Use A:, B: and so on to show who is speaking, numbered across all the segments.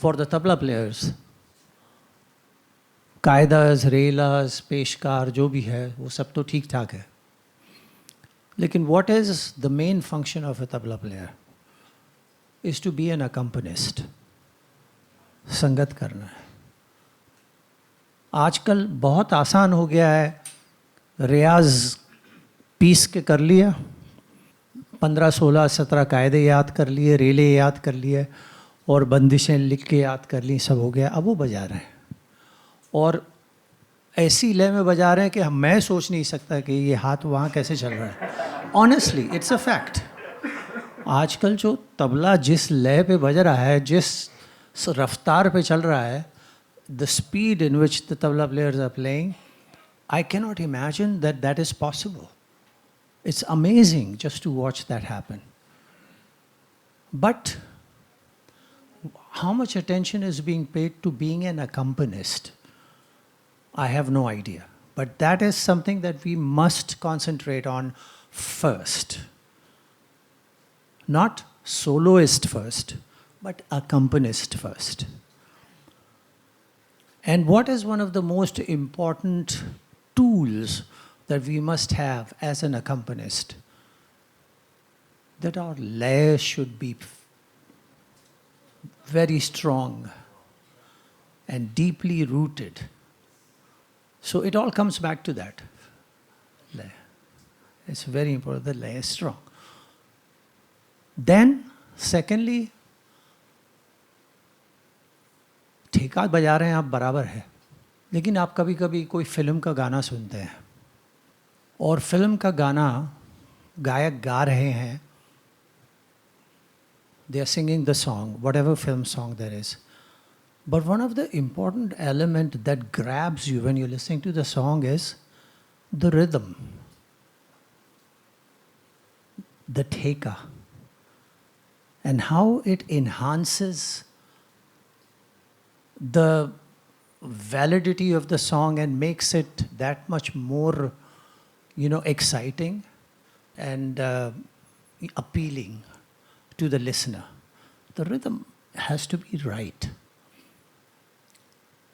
A: for the tabla players, कायदास, रेलास, पेशकार जो भी है वो सब तो ठीक ठाक है, लेकिन what is the main function of a tabla player is to be an accompanist. संगत करना है. आजकल बहुत आसान हो गया है, रियाज पीस के कर लिया, 15, 16, 17 कायदे याद कर लिए, रेले याद कर लिए और बंदिशें लिख के याद कर ली, सब हो गया. अब वो बजा रहे हैं और ऐसी लय में बजा रहे हैं कि मैं सोच नहीं सकता कि ये हाथ वहाँ कैसे चल रहा है. Honestly it's a fact. आजकल जो तबला जिस लय पे बज रहा है, जिस रफ्तार पे चल रहा है, the speed in which the tabla players are playing, I cannot imagine that that is possible. It's amazing just to watch that happen. But how much attention is being paid to being an accompanist? I have no idea. But that is something that we must concentrate on first. Not soloist first, but accompanist first. And what is one of the most important tools that we must have as an accompanist? That our lay should be very strong and deeply rooted. So it all comes back to that. Lay. It's very important that lay is strong. Then, secondly, ठेका बजा रहे हैं आप बराबर है, लेकिन आप कभी कभी कोई फिल्म का गाना सुनते हैं और फिल्म का गाना गायक गा रहे हैं, they are singing the song, whatever film song there is. But one of the important elements that grabs you when you're listening to the song is the rhythm, the theka, and how it enhances the validity of the song and makes it that much more, exciting and appealing to the listener. The rhythm has to be right.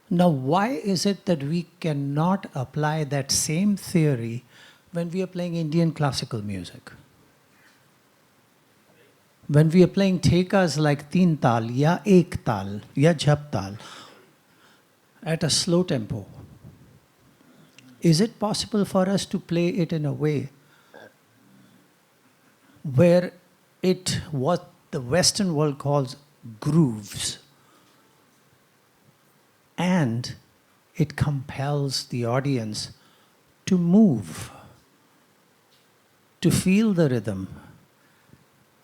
A: Now, why is it that we cannot apply that same theory when we are playing Indian classical music? When we are playing thekas like teen tal, ya ek tal, ya jhap tal, at a slow tempo, is it possible for us to play it in a way where what the Western world calls grooves, and it compels the audience to move, to feel the rhythm,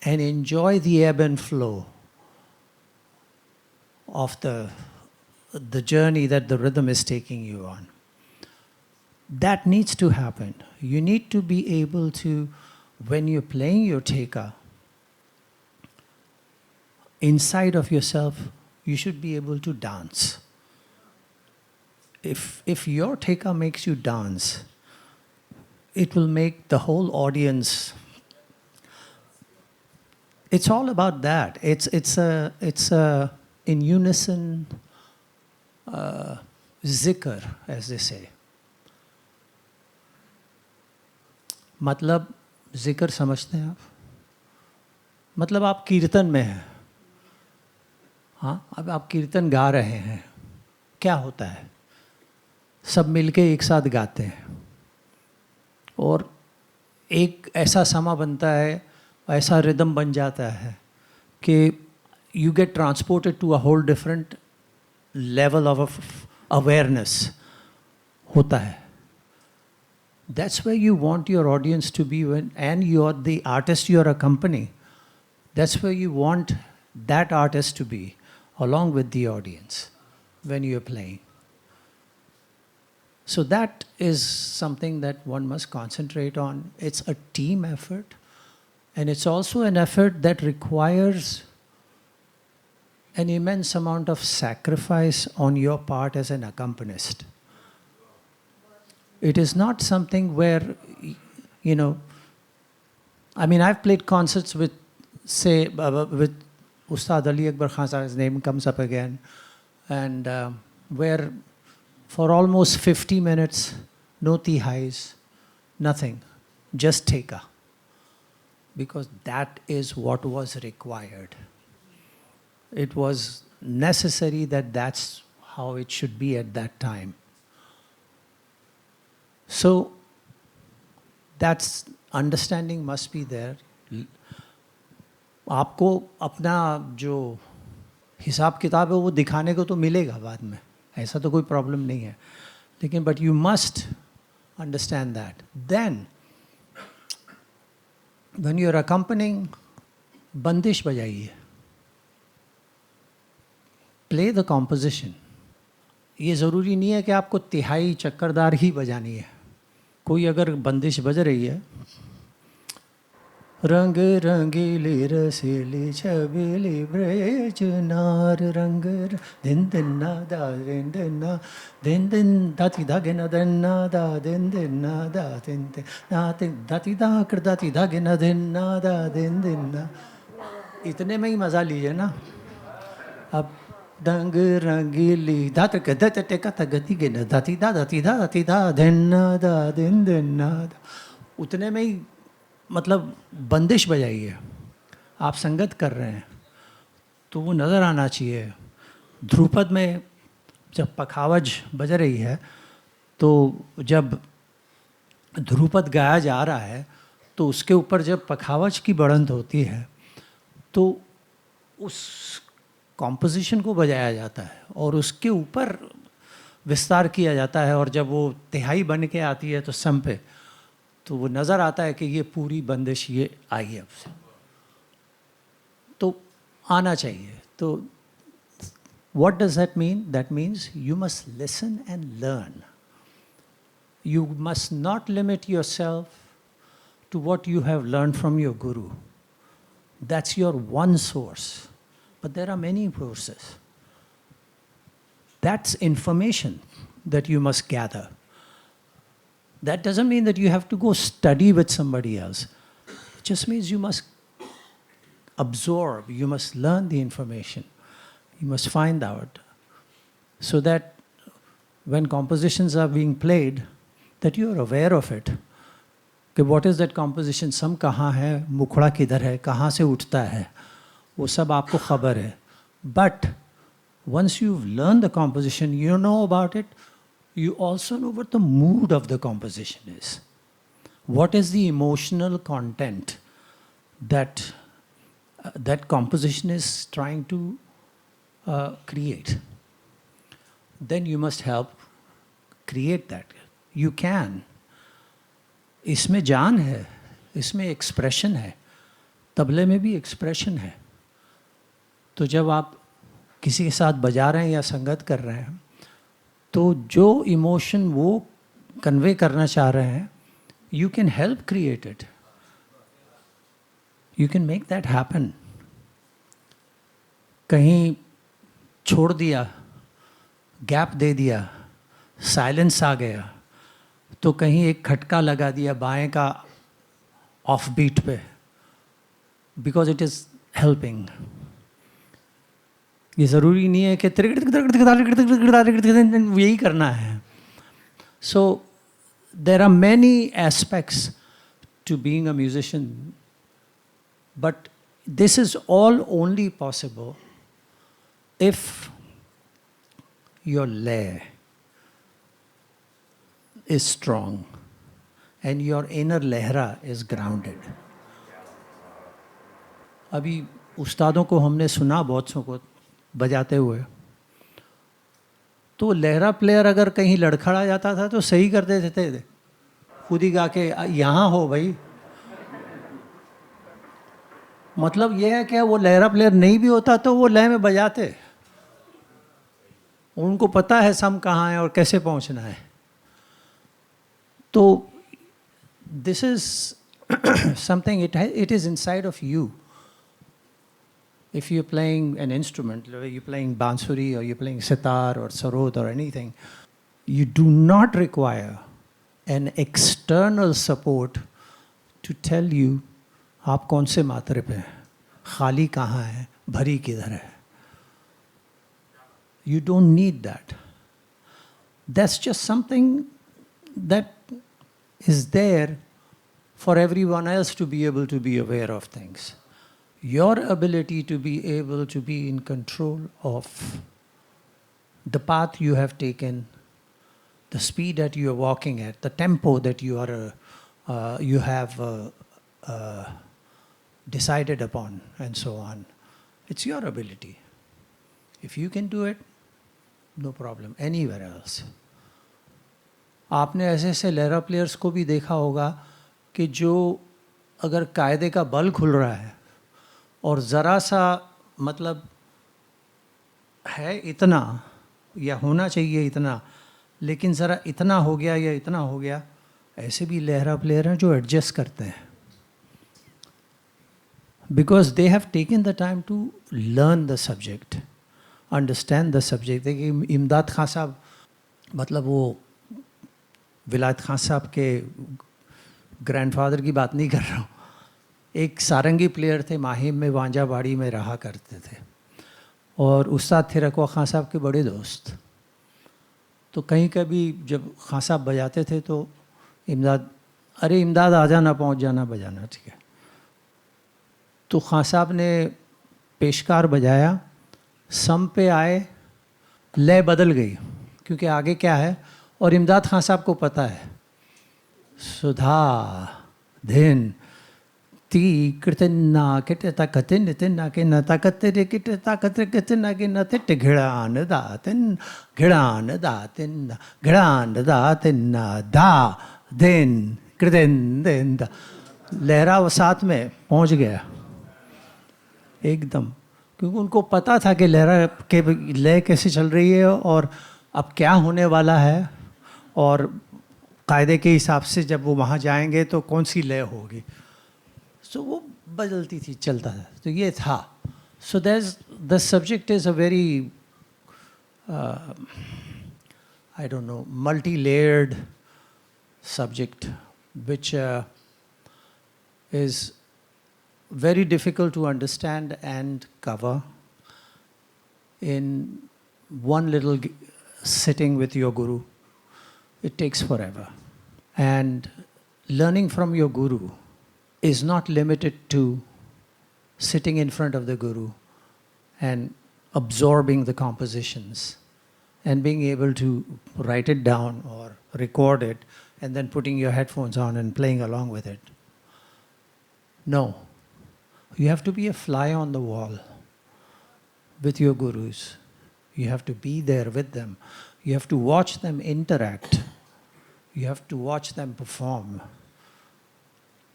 A: and enjoy the ebb and flow of the journey that the rhythm is taking you on? That needs to happen. You need to be able to, when you're playing your theka, inside of yourself, you should be able to dance. If your theka makes you dance, it will make the whole audience. It's all about that. It's a in unison zikr, as they say. मतलब जिक्र समझते हैं आप? मतलब आप कीर्तन में हैं, हाँ, अब आप कीर्तन गा रहे हैं, क्या होता है? सब मिलके एक साथ गाते हैं और एक ऐसा समा बनता है, ऐसा रिदम बन जाता है कि you get transported to a whole different level of awareness होता है. That's where you want your audience to be and you're the artist you're accompanying. That's where you want that artist to be along with the audience when you're playing. So that is something that one must concentrate on. It's a team effort, and it's also an effort that requires an immense amount of sacrifice on your part as an accompanist. It is not something where, I mean, I've played concerts with, say, with Ustad Akbar Khan Sahib's name comes up again, and where for almost 50 minutes, no tihais, nothing, just theka, because that is what was required. It was necessary that that's how it should be at that time. So that's understanding must be there. आपको अपना जो हिसाब किताब है वो दिखाने को तो मिलेगा बाद में, ऐसा तो कोई प्रॉब्लम नहीं है, लेकिन but you must understand that. Then when you are accompanying, बंदिश बजाइए, प्ले द कॉम्पोजिशन. ये ज़रूरी नहीं है कि आपको तिहाई चक्करदार ही बजानी है. कोई अगर बंदिश बज रही है, रंग रंगीली रसीली छबीली ब्रज नार रंग दिन दिन ना दा दिन दिन ना दिन दिन दाती धागे ना दिन ना दा दिन दिन ना दा दिन दिन ना दाती दा कर दाती धागे ना दिन ना दा दिन दिन ना. इतने में ही मज़ा लीजिए ना. अब रंग रंगीली दात गदत टेका तगती गे ना दाती दा दिन ना दा दिन दिन ना दा. उतने में ही मतलब बंदिश बजाइए. आप संगत कर रहे हैं तो वो नज़र आना चाहिए. ध्रुपद में जब पखावज बज रही है, तो जब ध्रुपद गाया जा रहा है तो उसके ऊपर जब पखावज की बढ़ंत होती है तो उस कॉम्पोजिशन को बजाया जाता है और उसके ऊपर विस्तार किया जाता है. और जब वो तिहाई बन के आती है तो सम पे, तो वो नज़र आता है कि ये पूरी बंदिश ये आई है अब से, तो आना चाहिए. तो what does that mean? That means you must listen and learn. You must not limit yourself to what you have learn from your guru. That's your one source, but there are many sources. That's information that you must gather. That doesn't mean that you have to go study with somebody else. It just means you must absorb, you must learn the information, you must find out, so that when compositions are being played, that you are aware of it. कि what is that composition, सम कहाँ है, मुखड़ा किधर है, कहाँ से उठता है, वो सब आपको खबर है. But once you've learned the composition, you know about it, you also know what the mood of the composition is. What is the emotional content that that composition is trying to create? Then you must help create that. You can. इसमें जान है, इसमें expression है, तबले में भी expression है. तो जब आप किसी के साथ बजा रहे हैं या संगत कर रहे हैं, तो जो इमोशन वो कन्वे करना चाह रहे हैं, you can help create it. You can make that happen. कहीं छोड़ दिया, गैप दे दिया, साइलेंस आ गया, तो कहीं एक खटका लगा दिया बाएं का ऑफ बीट पे, बिकॉज इट इज़ हेल्पिंग. ये ज़रूरी नहीं है कि यही करना है. So there are many aspects to being a musician, but this is all only possible if your laya is strong and your inner lehra is grounded. अभी उस्तादों को हमने सुना बहुत सौ को बजाते हुए, तो लहरा प्लेयर अगर कहीं लड़खड़ा जाता था तो सही कर देते थे, खुद ही गा के यहाँ हो भाई. मतलब ये है कि वो लहरा प्लेयर नहीं भी होता तो वो लय में बजाते, उनको पता है सम कहाँ है और कैसे पहुँचना है. तो this is something, it is inside of you. If you're playing an instrument, you're playing bansuri or you're playing sitar or sarod or anything, you do not require an external support to tell you आप कौन से मात्रे पे हैं, खाली कहाँ है, भरी किधर है. You don't need that. That's just something that is there for everyone else to be able to be aware of things. Your ability to be able to be in control of the path you have taken, the speed that you are walking at, the tempo that you have decided upon, and so on. It's your ability. If you can do it, no problem. Anywhere else. आपने ऐसे ऐसे लहरा players को भी देखा होगा कि जो अगर कायदे का बल खुल रहा है और ज़रा सा मतलब है इतना या होना चाहिए इतना, लेकिन ज़रा इतना हो गया या इतना हो गया, ऐसे भी लहरा प्लेयर हैं जो एडजस्ट करते हैं. Because they have taken the time to learn the subject, understand the subject. देखिए इमदाद खान साहब, मतलब वो विलायत खान साहब के ग्रैंडफादर की बात नहीं कर रहा हूँ. एक सारंगी प्लेयर थे, माहिम में वांजाबाड़ी में रहा करते थे, और उस्ताद थे रकवा खान साहब के बड़े दोस्त. तो कहीं कभी जब खान साहब बजाते थे तो इमदाद, अरे इमदाद आ जाना, पहुँच जाना, बजाना. ठीक है. तो खान साहब ने पेशकार बजाया, सम पे आए, लय बदल गई क्योंकि आगे क्या है, और इमदाद खान साहब को पता है. सुधा धिन ती कृतना किटता कतिन तिन्ना के नता कतरे किटता कतरे कितना के नते टिघड़ान दातिन घिड़ान दातिन घिड़ान दातिन दा दिन कृतिन दिन दा. लहरा वो साथ में पहुंच गया एकदम, क्योंकि उनको पता था कि लहरा के लय कैसे चल रही है और अब क्या होने वाला है, और कायदे के हिसाब से जब वो वहाँ जाएंगे तो कौन सी लय होगी. सो वो बदलती थी, चलता था. तो ये था. So the subject is a very I don't know multi layered subject which is very difficult to understand and cover in one little sitting with your guru. It takes forever. And learning from your guru is not limited to sitting in front of the guru and absorbing the compositions and being able to write it down or record it and then putting your headphones on and playing along with it. No. You have to be a fly on the wall with your gurus. You have to be there with them. You have to watch them interact. You have to watch them perform.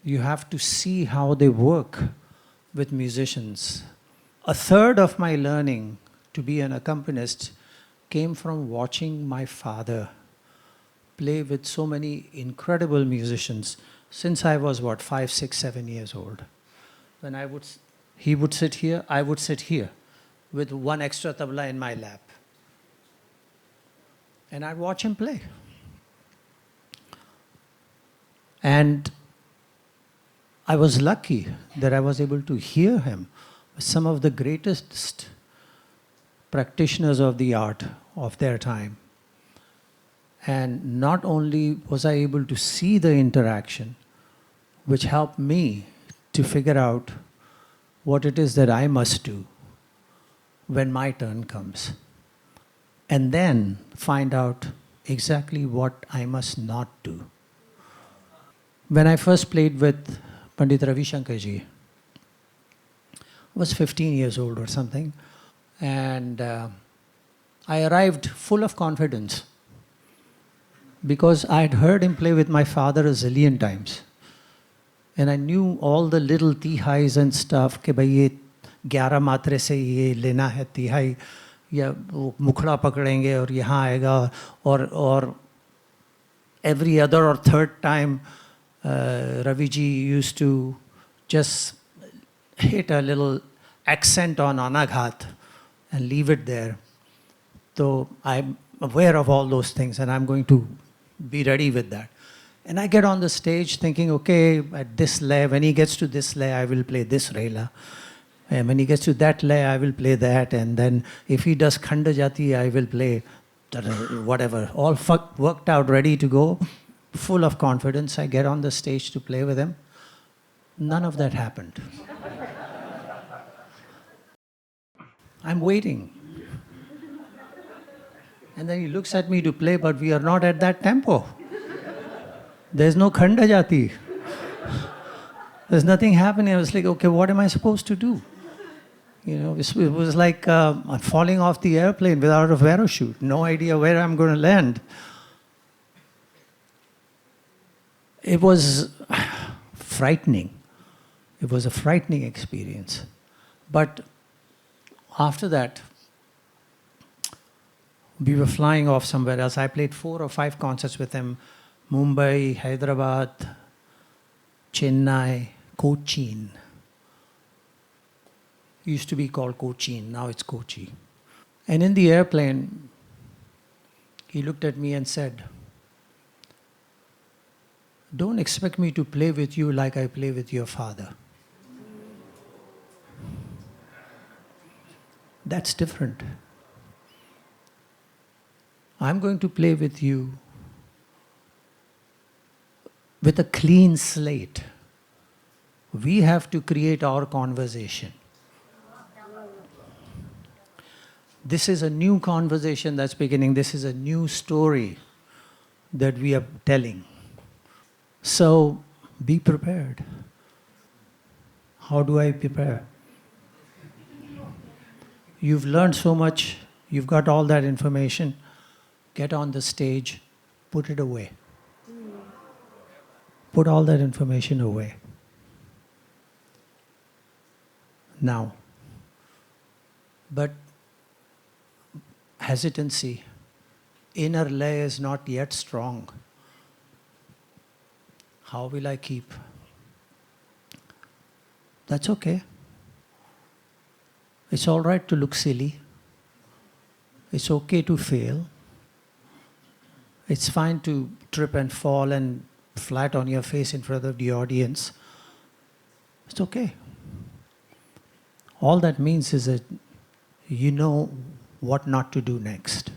A: You have to see how they work with musicians. A third of my learning to be an accompanist came from watching my father play with so many incredible musicians since I was, 5, 6, 7 years old. When he would sit here, I would sit here with one extra tabla in my lap. And I'd watch him play. And I was lucky that I was able to hear him with some of the greatest practitioners of the art of their time. And not only was I able to see the interaction, which helped me to figure out what it is that I must do when my turn comes, and then find out exactly what I must not do. When I first played with Pandit Shankar ji, I was 15 years old or something, and I arrived full of confidence because I had heard him play with my father a zillion times. And I knew all the little tihais and stuff, कि भाई ये 11 मात्रे से ये लेना है तिहाई, या वो मुखड़ा पकड़ेंगे और यहाँ आएगा, और every other or third time Ravi ji used to just hit a little accent on anaghat and leave it there. So I'm aware of all those things and I'm going to be ready with that. And I get on the stage thinking, okay, at this lay, when he gets to this lay, I will play this rela. And when he gets to that lay, I will play that. And then if he does Khanda Jati, I will play whatever. All worked out, ready to go, full of confidence. I get on the stage to play with him. None of that happened. I'm waiting. And then he looks at me to play, but we are not at that tempo. There's no Khanda Jati. There's nothing happening. I was like, okay, what am I supposed to do? You know, it was like falling off the airplane without a parachute. No idea where I'm going to land. It was frightening. It was a frightening experience. But after that, we were flying off somewhere else. I played 4 or 5 concerts with him. Mumbai, Hyderabad, Chennai, Cochin. Used to be called Cochin, now it's Kochi. And in the airplane, he looked at me and said, "Don't expect me to play with you like I play with your father. That's different. I'm going to play with you with a clean slate. We have to create our conversation. This is a new conversation that's beginning. This is a new story that we are telling. So be prepared." How do I prepare? You've learned so much. You've got all that information. Get on the stage. Put it away. Put all that information away. Now. But hesitancy, inner lay is not yet strong. How will I keep? That's okay. It's all right to look silly. It's okay to fail. It's fine to trip and fall and flat on your face in front of the audience. It's okay. All that means is that you know what not to do next.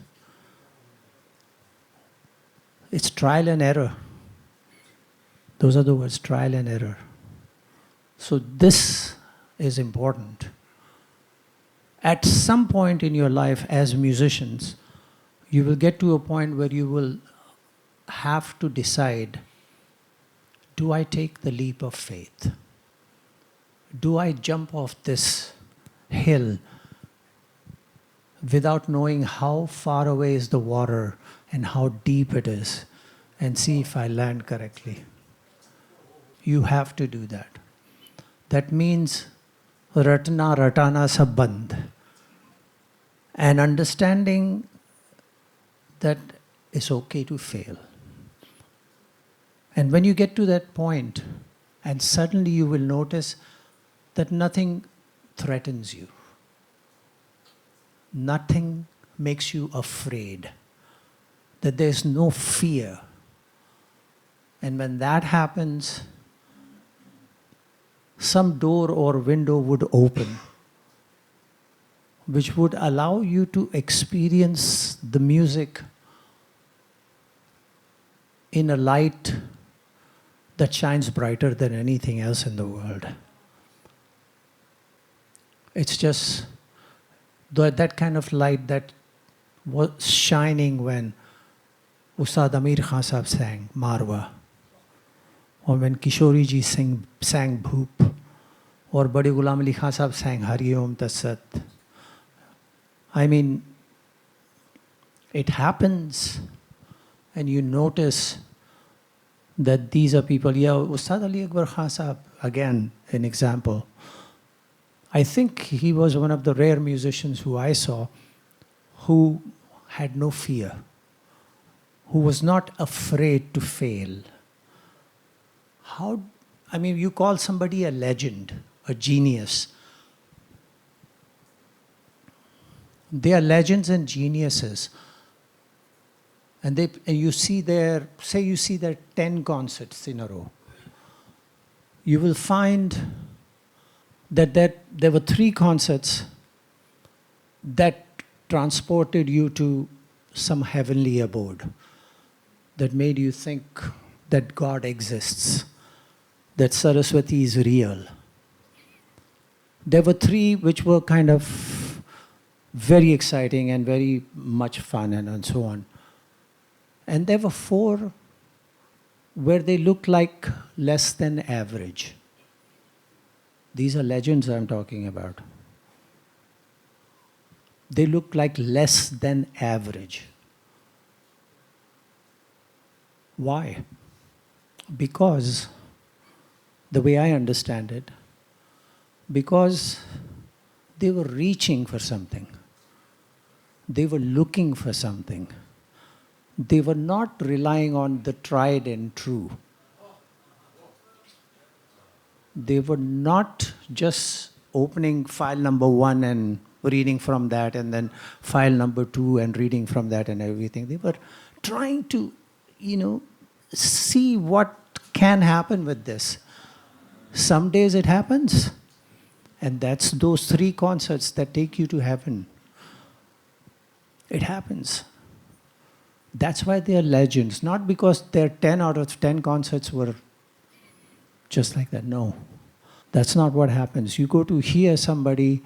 A: It's trial and error. Those are the words, trial and error. So this is important. At some point in your life as musicians, you will get to a point where you will have to decide, do I take the leap of faith? Do I jump off this hill without knowing how far away is the water and how deep it is, and see if I land correctly? You have to do that. That means ratna ratana sab band. And understanding that it's okay to fail. And when you get to that point, and suddenly you will notice that nothing threatens you. Nothing makes you afraid. That there's no fear. And when that happens, some door or window would open, which would allow you to experience the music in a light that shines brighter than anything else in the world. It's just that kind of light that was shining when Ustad Amir Khan Sahab sang Marwa, or when Kishori ji sang Bhoop, or Bade Ghulam Ali Khan Sahab sang Hari Om Tat Sat. I mean, it happens, and you notice that these are people. Yeah, Ustad Ali Akbar Khan Sahab, again, an example. I think he was one of the rare musicians who I saw who had no fear, who was not afraid to fail. I mean, you call somebody a legend, a genius. They are legends and geniuses. And you see their 10 concerts in a row. You will find that there were three concerts that transported you to some heavenly abode, that made you think that God exists, that Saraswati is real. There were three which were kind of very exciting and very much fun and so on. And there were four where they looked like less than average. These are legends I'm talking about. They look like less than average. Why? Because, the way I understand it, because they were reaching for something. They were looking for something. They were not relying on the tried and true. They were not just opening file number 1 and reading from that, and then file number 2 and reading from that and everything. They were trying to, see what can happen with this. Some days it happens, and that's those 3 concerts that take you to heaven. It happens. That's why they are legends, not because their 10 out of 10 concerts were just like that. No, that's not what happens. You go to hear somebody,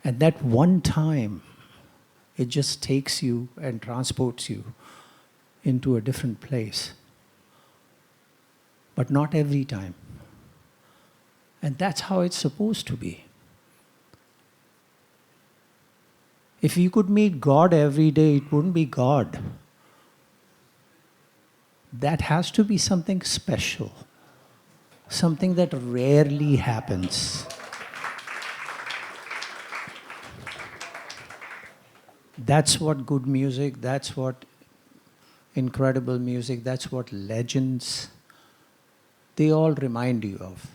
A: and that one time, it just takes you and transports you into a different place. But not every time. And that's how it's supposed to be. If you could meet God every day, it wouldn't be God. That has to be something special. Something that rarely happens. That's what good music, that's what incredible music, that's what legends, they all remind you of.